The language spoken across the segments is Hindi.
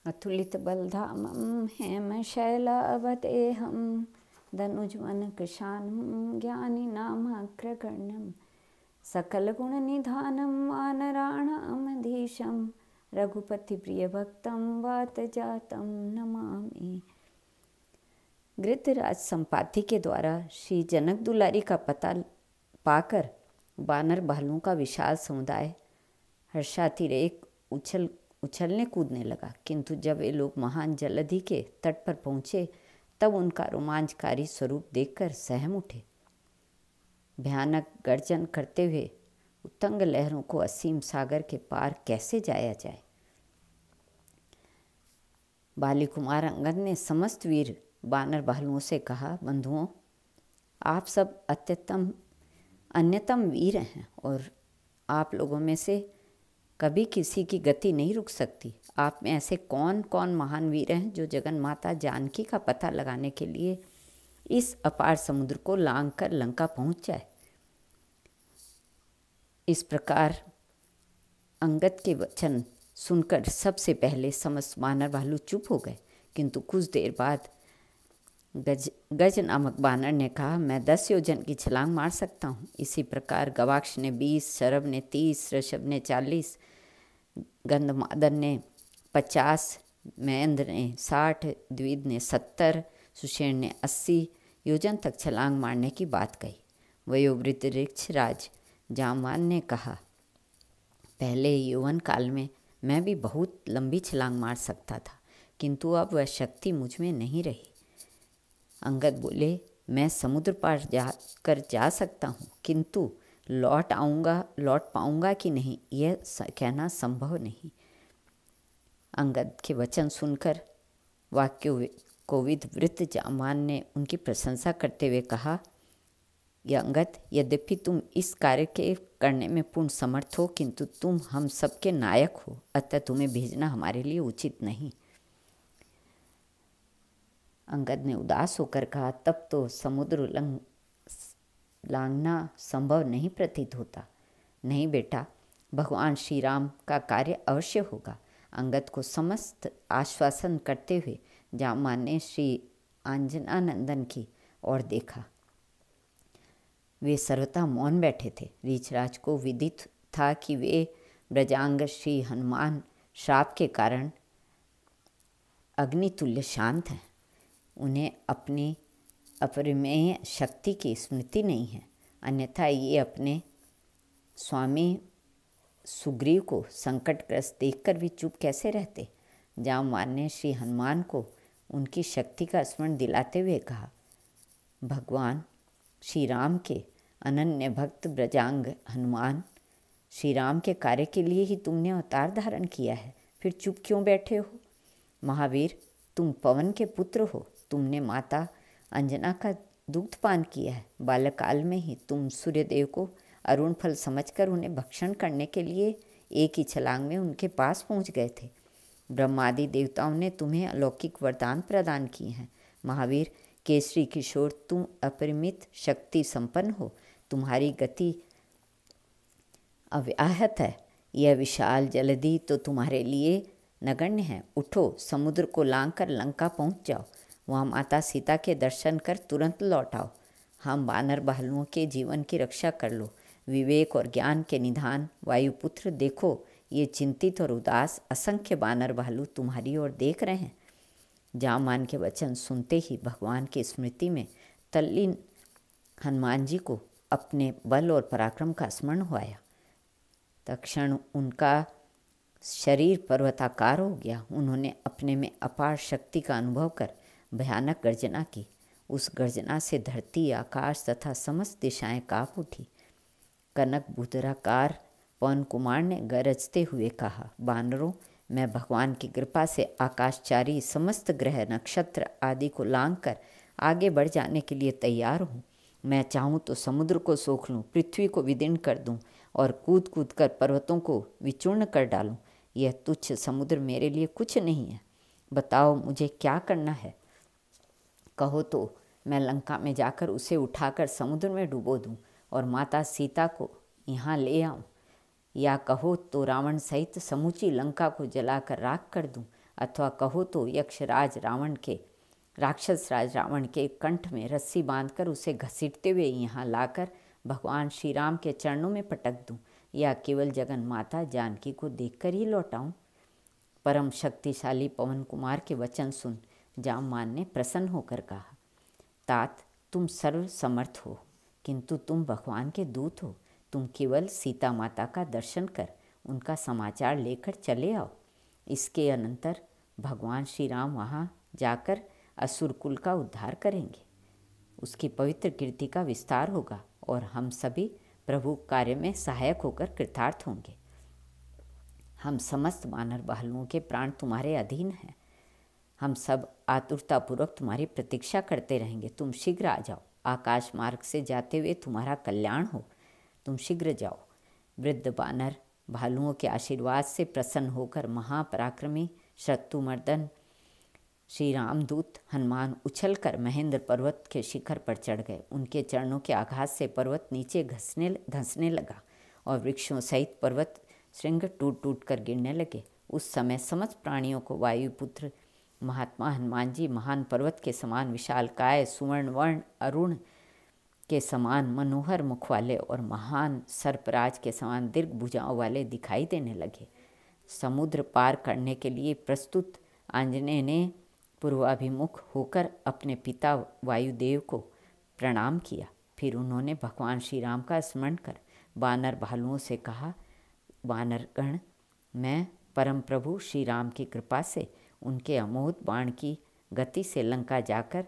अतुलितबलधामं हेमशैलावदेहं धनुज्वनकृशानं ज्ञानिनामग्रगण्यं सकलगुणनिधानं वानराणामधीशं रघुपतिप्रियभक्तं वातजातं नमामि। गृद्धराज संपाति के द्वारा श्री जनक दुलारी का पता पाकर बानर भालुओं का विशाल समुदाय हर्षातिरेक उछलने कूदने लगा, किंतु जब वे लोग महान जलधि के तट पर पहुँचे तब उनका रोमांचकारी स्वरूप देखकर सहम उठे। भयानक गर्जन करते हुए उत्तंग लहरों को असीम सागर के पार कैसे जाया जाए। बाली कुमार अंगद ने समस्त वीर बानर भालुओं से कहा, बंधुओं, आप सब अन्यतम वीर हैं और आप लोगों में से कभी किसी की गति नहीं रुक सकती। आप में ऐसे कौन कौन महान वीर हैं जो जगन माता जानकी का पता लगाने के लिए इस अपार समुद्र को लांघ कर लंका पहुंच जाए। इस प्रकार अंगद के वचन सुनकर सबसे पहले समस्त बानर भालू चुप हो गए, किंतु कुछ देर बाद गज नामक बानर ने कहा, मैं 10 योजन की छलांग मार सकता हूँ। इसी प्रकार गवाक्ष ने 20, शरभ ने 30, ऋषभ ने 40, गंधमादन ने 50, महेंद्र ने 60, द्विद ने 70, सुषेण ने 80 योजन तक छलांग मारने की बात कही। वयोवृद्ध ऋक्षराज जामवान ने कहा, पहले यौवन काल में मैं भी बहुत लंबी छलांग मार सकता था, किंतु अब वह शक्ति मुझ में नहीं रही। अंगद बोले, मैं समुद्र पार जा सकता हूँ, किंतु लौट पाऊंगा कि नहीं यह कहना संभव नहीं। अंगद के वचन सुनकर वाक्योविद वृद्ध जामवान ने उनकी प्रशंसा करते हुए कहा, यह अंगद, यद्यपि तुम इस कार्य के करने में पूर्ण समर्थ हो, किंतु तुम हम सबके नायक हो, अतः तुम्हें भेजना हमारे लिए उचित नहीं। अंगद ने उदास होकर कहा, तब तो समुद्र लांघना संभव नहीं प्रतीत होता। नहीं बेटा, भगवान श्री राम का कार्य अवश्य होगा। अंगद को समस्त आश्वासन करते हुए जामवान ने श्री अंजनानंदन की ओर देखा। वे सर्वथा मौन बैठे थे। ऋक्षराज को विदित था कि वे ब्रजांग श्री हनुमान श्राप के कारण अग्नितुल्य शांत हैं। उन्हें अपनी अपरिमेय शक्ति की स्मृति नहीं है, अन्यथा ये अपने स्वामी सुग्रीव को संकटग्रस्त देखकर भी चुप कैसे रहते। जामवान ने श्री हनुमान को उनकी शक्ति का स्मरण दिलाते हुए कहा, भगवान श्री राम के अनन्य भक्त ब्रजांग हनुमान, श्री राम के कार्य के लिए ही तुमने अवतार धारण किया है, फिर चुप क्यों बैठे हो। महावीर, तुम पवन के पुत्र हो, तुमने माता अंजना का दुग्धपान किया है। बाल्यकाल में ही तुम सूर्यदेव को अरुण फल समझकर उन्हें भक्षण करने के लिए एक ही छलांग में उनके पास पहुंच गए थे। ब्रह्मादि देवताओं ने तुम्हें अलौकिक वरदान प्रदान किए हैं। महावीर, केसरी किशोर, तुम अपरिमित शक्ति संपन्न हो, तुम्हारी गति अव्याहत है। यह विशाल जलधि तो तुम्हारे लिए नगण्य है। उठो, समुद्र को लांघकर लंका पहुंच जाओ, वहाँ माता सीता के दर्शन कर तुरंत लौट आओ। हम बानर भालुओं के जीवन की रक्षा कर लो। विवेक और ज्ञान के निधान वायुपुत्र, देखो, ये चिंतित और उदास असंख्य बानर भालू तुम्हारी ओर देख रहे हैं। जामवान के वचन सुनते ही भगवान की स्मृति में तल्लीन हनुमान जी को अपने बल और पराक्रम का स्मरण हुआया। तत्क्षण उनका शरीर पर्वताकार हो गया। उन्होंने अपने में अपार शक्ति का अनुभव कर भयानक गर्जना की। उस गर्जना से धरती, आकाश तथा समस्त दिशाएं काँप उठी। कनक बुधराकार पवन कुमार ने गरजते हुए कहा, बानरों, मैं भगवान की कृपा से आकाशचारी समस्त ग्रह नक्षत्र आदि को लांघकर आगे बढ़ जाने के लिए तैयार हूँ। मैं चाहूँ तो समुद्र को सोख लूँ, पृथ्वी को विदीर्ण कर दूँ और कूद कूद कर पर्वतों को विचूर्ण कर डालूँ। यह तुच्छ समुद्र मेरे लिए कुछ नहीं है। बताओ, मुझे क्या करना है। कहो तो मैं लंका में जाकर उसे उठाकर समुद्र में डुबो दूँ और माता सीता को यहाँ ले आऊँ, या कहो तो रावण सहित समूची लंका को जलाकर राख कर दूँ, अथवा कहो तो राक्षस राज रावण के कंठ में रस्सी बांधकर उसे घसीटते हुए यहाँ लाकर भगवान श्री राम के चरणों में पटक दूं, या केवल जगन माता जानकी को देखकर ही लौटाऊं। परम शक्तिशाली पवन कुमार के वचन सुन जामवान ने प्रसन्न होकर कहा, तात तुम सर्व समर्थ हो, किंतु तुम भगवान के दूत हो। तुम केवल सीता माता का दर्शन कर उनका समाचार लेकर चले आओ। इसके अनंतर भगवान श्री राम वहाँ जाकर असुर कुल का उद्धार करेंगे, उसकी पवित्र कीर्ति का विस्तार होगा और हम सभी प्रभु कार्य में सहायक होकर कृतार्थ होंगे। हम समस्त वानर भालुओं के प्राण तुम्हारे अधीन हैं। हम सब आतुरतापूर्वक तुम्हारी प्रतीक्षा करते रहेंगे। तुम शीघ्र आ जाओ। आकाश मार्ग से जाते हुए तुम्हारा कल्याण हो। तुम शीघ्र जाओ। वृद्ध वानर भालुओं के आशीर्वाद से प्रसन्न होकर महापराक्रमी शत्रुमर्दन श्री रामदूत हनुमान उछलकर महेंद्र पर्वत के शिखर पर चढ़ गए। उनके चरणों के आघात से पर्वत नीचे धंसने लगा और वृक्षों सहित पर्वत श्रृंग टूट टूट कर गिरने लगे। उस समय समस्त प्राणियों को वायुपुत्र महात्मा हनुमान जी महान पर्वत के समान विशालकाय, सुवर्ण वर्ण, अरुण के समान मनोहर मुख वाले और महान सर्पराज के समान दीर्घ भुजाओं वाले दिखाई देने लगे। समुद्र पार करने के लिए प्रस्तुत आंजनेय ने पूर्वाभिमुख होकर अपने पिता वायुदेव को प्रणाम किया। फिर उन्होंने भगवान श्री राम का स्मरण कर वानर भालुओं से कहा, वानरगण, मैं परम प्रभु श्री राम की कृपा से उनके अमोघ बाण की गति से लंका जाकर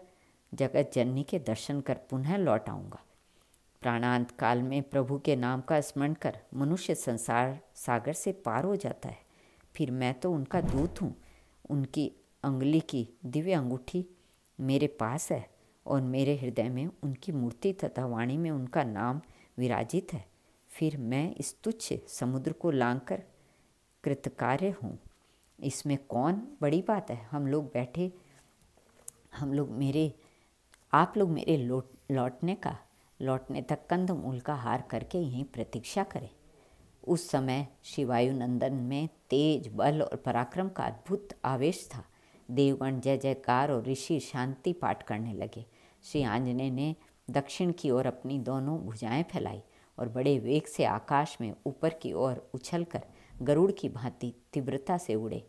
जगत जननी के दर्शन कर पुनः लौट आऊँगा। प्राणांत काल में प्रभु के नाम का स्मरण कर मनुष्य संसार सागर से पार हो जाता है। फिर मैं तो उनका दूत हूँ। उनकी अंगुली की दिव्य अंगूठी मेरे पास है और मेरे हृदय में उनकी मूर्ति तथा वाणी में उनका नाम विराजित है। फिर मैं इस तुच्छ समुद्र को लांघकर कृतकार्य हूँ। इसमें कौन बड़ी बात है। आप लोग मेरे लौटने तक कंदमूल का हार करके यहीं प्रतीक्षा करें। उस समय श्री वायुनंदन में तेज, बल और पराक्रम का अद्भुत आवेश था। देवगण जय जयकार और ऋषि शांति पाठ करने लगे। श्री आंजनेय ने दक्षिण की ओर अपनी दोनों भुजाएं फैलाई और बड़े वेग से आकाश में ऊपर की ओर उछलकर गरुड़ की भांति तीव्रता से उड़े।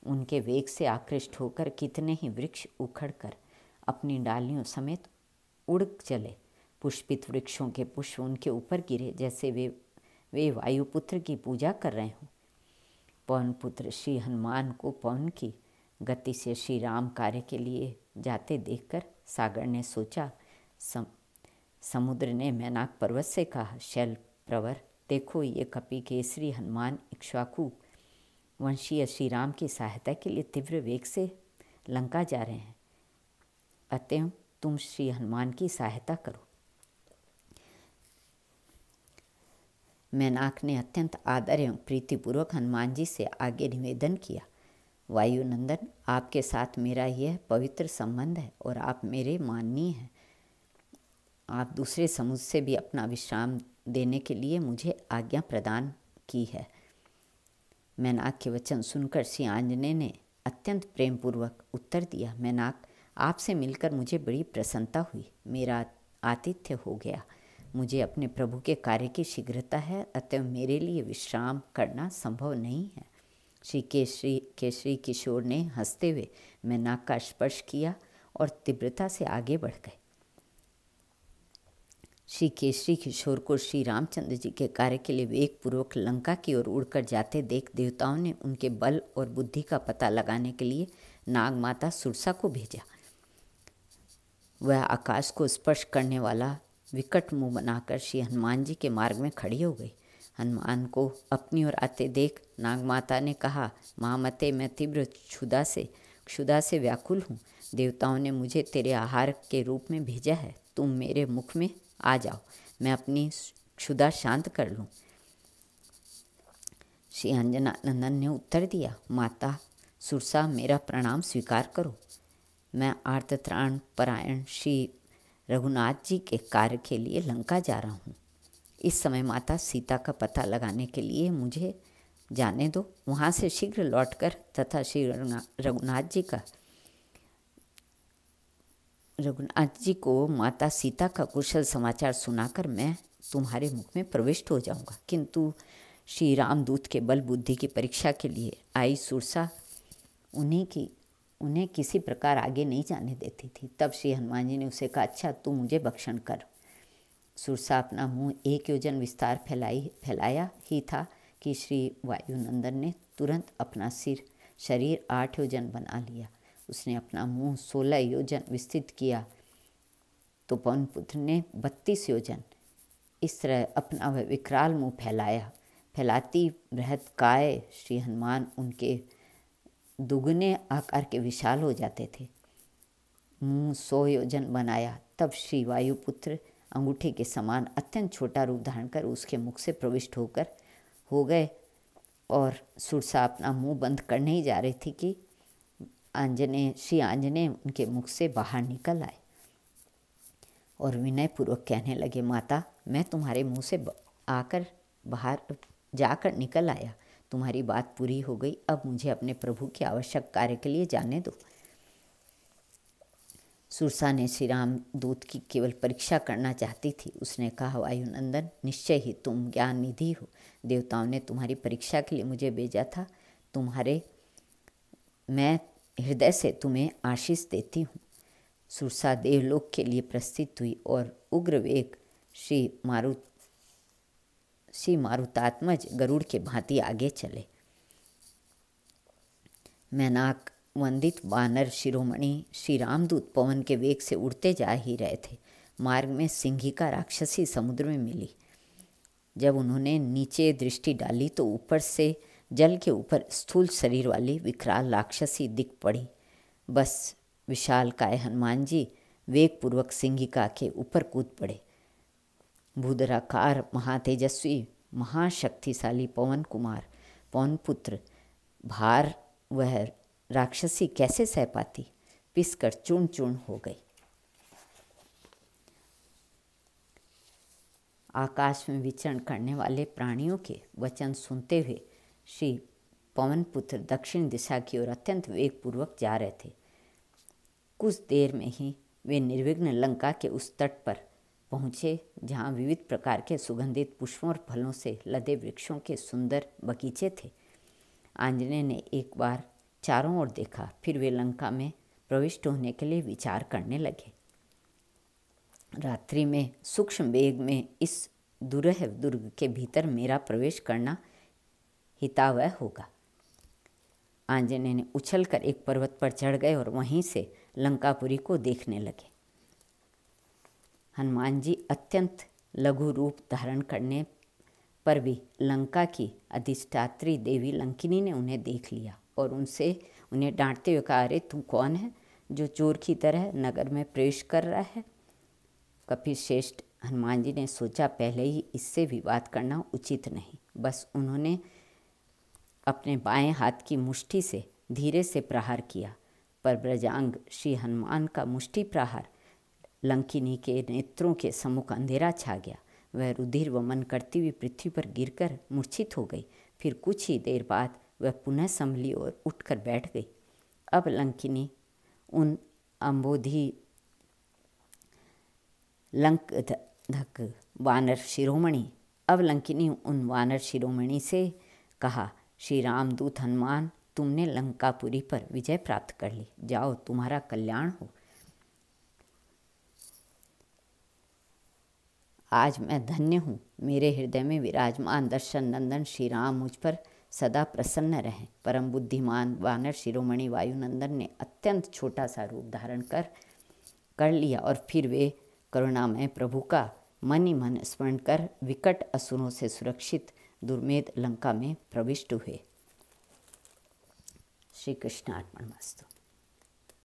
उनके वेग से आकृष्ट होकर कितने ही वृक्ष उखड़कर अपनी डालियों समेत उड़ चले। पुष्पित वृक्षों के पुष्प उनके ऊपर गिरे जैसे वे वायुपुत्र की पूजा कर रहे हों। पवनपुत्र श्री हनुमान को पवन की गति से श्री राम कार्य के लिए जाते देखकर सागर ने सोचा। समुद्र ने मैनाक पर्वत से कहा, शैल प्रवर, देखो ये कपि केसरी हनुमान इक्ष्वाकु वंशीय श्री राम की सहायता के लिए तीव्र वेग से लंका जा रहे हैं। अतएव तुम श्री हनुमान की सहायता करो। मैनाक ने अत्यंत आदर एवं प्रीतिपूर्वक हनुमान जी से आगे निवेदन किया, वायुनंदन, आपके साथ मेरा यह पवित्र संबंध है और आप मेरे माननीय हैं। आप दूसरे समुद्र से भी अपना विश्राम देने के लिए मुझे आज्ञा प्रदान की है। मैनाक के वचन सुनकर श्री आंजनेय ने अत्यंत प्रेम पूर्वक उत्तर दिया, मैनाक, आपसे मिलकर मुझे बड़ी प्रसन्नता हुई। मेरा आतिथ्य हो गया। मुझे अपने प्रभु के कार्य की शीघ्रता है, अतः मेरे लिए विश्राम करना संभव नहीं है। श्री केसरी किशोर ने हंसते हुए मैनाक का स्पर्श किया और तीव्रता से आगे बढ़ गए। श्री केसरी किशोर को श्री रामचंद्र जी के कार्य के लिए वेगपूर्वक लंका की ओर उड़कर जाते देख देवताओं ने उनके बल और बुद्धि का पता लगाने के लिए नागमाता सुरसा को भेजा। वह आकाश को स्पर्श करने वाला विकट मुंह बनाकर श्री हनुमान जी के मार्ग में खड़ी हो गई। हनुमान को अपनी ओर आते देख नागमाता ने कहा, महामते, मैं तीव्र क्षुधा से व्याकुल हूँ। देवताओं ने मुझे तेरे आहार के रूप में भेजा है। तुम मेरे मुख में आ जाओ, मैं अपनी क्षुधा शांत कर लूँ। श्री अंजनानंदन ने उत्तर दिया, माता सुरसा, मेरा प्रणाम स्वीकार करो। मैं आर्तत्राण परायण श्री रघुनाथ जी के कार्य के लिए लंका जा रहा हूँ। इस समय माता सीता का पता लगाने के लिए मुझे जाने दो। वहाँ से शीघ्र लौटकर तथा श्री रघुनाथ जी को माता सीता का कुशल समाचार सुनाकर मैं तुम्हारे मुख में प्रविष्ट हो जाऊंगा। किंतु श्री रामदूत के बल बुद्धि की परीक्षा के लिए आई सुरसा उन्हें किसी प्रकार आगे नहीं जाने देती थी। तब श्री हनुमान जी ने उसे कहा, अच्छा तू मुझे भक्षण कर। सुरसा अपना मुंह 1 योजन विस्तार फैलाया ही था कि श्री वायुनंदन ने तुरंत अपना शरीर 8 योजन बना लिया। उसने अपना मुंह 16 योजन विस्तृत किया तो पवन पुत्र ने 32 योजन। इस तरह अपना वह विकराल मुंह फैलाती बृहद काय श्री हनुमान उनके दुगने आकार के विशाल हो जाते थे। मुंह 100 योजन बनाया तब श्री वायुपुत्र अंगूठे के समान अत्यंत छोटा रूप धारण कर उसके मुख से प्रविष्ट हो गए और सुरसा अपना मुंह बंद करने ही जा रही थी कि श्री आंजनेय उनके मुख से बाहर निकल आए और विनयपूर्वक कहने लगे, माता मैं तुम्हारे मुंह से बाहर जाकर निकल आया। तुम्हारी बात पूरी हो गई। अब मुझे अपने प्रभु के आवश्यक कार्य के लिए जाने दो। सुरसा ने श्री राम दूत की केवल परीक्षा करना चाहती थी। उसने कहा, वायुनंदन निश्चय ही तुम ज्ञान निधि हो। देवताओं ने तुम्हारी परीक्षा के लिए मुझे भेजा था। मैं हृदय से तुम्हें आशीष देती हूँ। सुरसा देवलोक के लिए प्रस्थित हुई और उग्र वेग श्री मारुतात्मज गरुड़ के भांति आगे चले। मैनाक वंदित वानर शिरोमणि श्री रामदूत पवन के वेग से उड़ते जा ही रहे थे। मार्ग में सिंहिका राक्षसी समुद्र में मिली। जब उन्होंने नीचे दृष्टि डाली तो ऊपर से जल के ऊपर स्थूल शरीर वाली विकराल राक्षसी दिख पड़ी। बस विशाल काय हनुमान जी वेगपूर्वक सिंहिका के ऊपर कूद पड़े। भूधराकार महातेजस्वी महाशक्तिशाली पवन पुत्र भार वह राक्षसी कैसे सह पाती, पिसकर चूर्ण चूर्ण हो गई। आकाश में विचरण करने वाले प्राणियों के वचन सुनते हुए श्री पवन पुत्र दक्षिण दिशा की ओर अत्यंत वेगपूर्वक जा रहे थे। कुछ देर में ही वे निर्विघ्न लंका के उस तट पर पहुँचे जहाँ विविध प्रकार के सुगंधित पुष्पों और फलों से लदे वृक्षों के सुंदर बगीचे थे। आंजनेय ने एक बार चारों ओर देखा, फिर वे लंका में प्रविष्ट होने के लिए विचार करने लगे। रात्रि में सूक्ष्म वेग में इस दुरह दुर्ग के भीतर मेरा प्रवेश करना हितावह होगा। आंजनेय ने उछलकर एक पर्वत पर चढ़ गए और वहीं से लंकापुरी को देखने लगे। हनुमान जी अत्यंत लघु रूप धारण करने पर भी लंका की अधिष्ठात्री देवी लंकिनी ने उन्हें देख लिया और उन्हें डांटते हुए कहा, अरे तुम कौन है जो चोर की तरह नगर में प्रवेश कर रहा है। कपिश्रेष्ठ हनुमान जी ने सोचा, पहले ही इससे विवाद करना उचित नहीं। बस उन्होंने अपने बाएं हाथ की मुट्ठी से धीरे से प्रहार किया, पर ब्रजांग श्री हनुमान का मुष्टि प्रहार लंकिनी के नेत्रों के सम्मुख अंधेरा छा गया। वह रुधिर वमन करती हुई पृथ्वी पर गिरकर मूर्छित हो गई। फिर कुछ ही देर बाद वह पुनः संभली और उठकर बैठ गई। अब लंकिनी उन अम्बोधि लंकधक वानर शिरोमणि से कहा, श्री रामदूत हनुमान, तुमने लंकापुरी पर विजय प्राप्त कर ली। जाओ, तुम्हारा कल्याण हो। आज मैं धन्य हूँ। मेरे हृदय में विराजमान दर्शन नंदन श्री राम मुझ पर सदा प्रसन्न रहें। परम बुद्धिमान वानर शिरोमणि वायुनंदन ने अत्यंत छोटा सा रूप धारण कर लिया और फिर वे करुणामय प्रभु का मन ही मन स्मरण कर विकट असुरों से सुरक्षित दुर्मेध लंका में प्रविष्ट हुए। श्री कृष्णार्पणमस्तु।